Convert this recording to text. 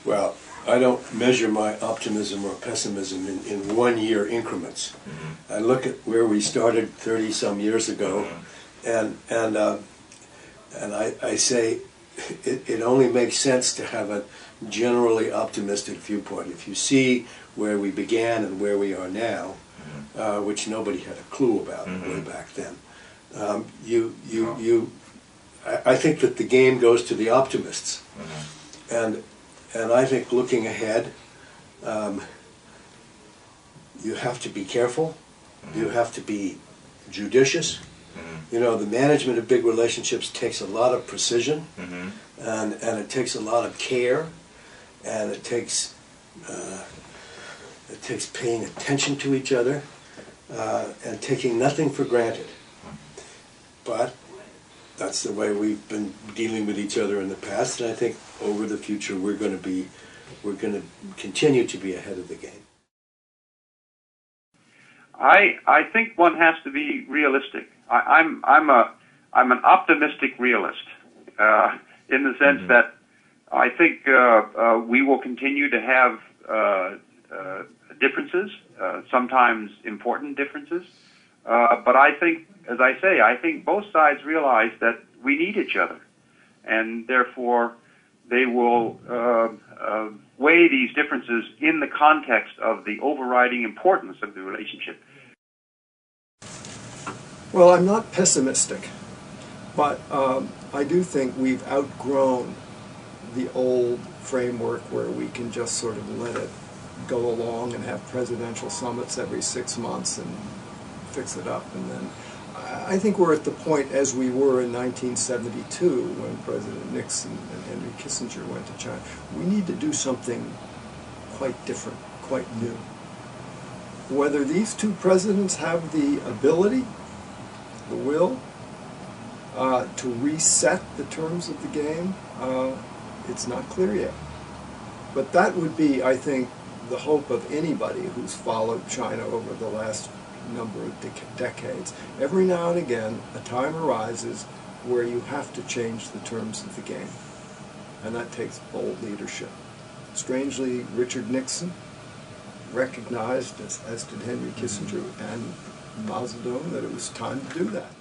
Well, I don't measure my optimism or pessimism in 1 year increments. I look at where we started 30 some years ago, and I say it only makes sense to have a generally optimistic viewpoint. If you see where we began and where we are now, which nobody had a clue about way back then, I think that the game goes to the optimists, and I think looking ahead, you have to be careful, you have to be judicious. You know, the management of big relationships takes a lot of precision, and it takes a lot of care, and it takes paying attention to each other, and taking nothing for granted. But that's the way we've been dealing with each other in the past, and I think over the future we're going to continue to be ahead of the game. I think one has to be realistic. I'm an optimistic realist in the sense that I think we will continue to have differences, sometimes important differences. But I think, as I say, I think both sides realize that we need each other, and therefore they will weigh these differences in the context of the overriding importance of the relationship. Well, I'm not pessimistic, but I do think we've outgrown the old framework where we can just sort of let it go along and have presidential summits every 6 months and fix it up. And then I think we're at the point as we were in 1972 when President Nixon and Henry Kissinger went to China. We need to do something quite different, quite new. Whether these two presidents have the ability, the will, to reset the terms of the game, it's not clear yet. But that would be, I think, the hope of anybody who's followed China over the last number of decades. Every now and again, a time arises where you have to change the terms of the game. And that takes bold leadership. Strangely, Richard Nixon recognized, as did Henry Kissinger and Mao Zedong, that it was time to do that.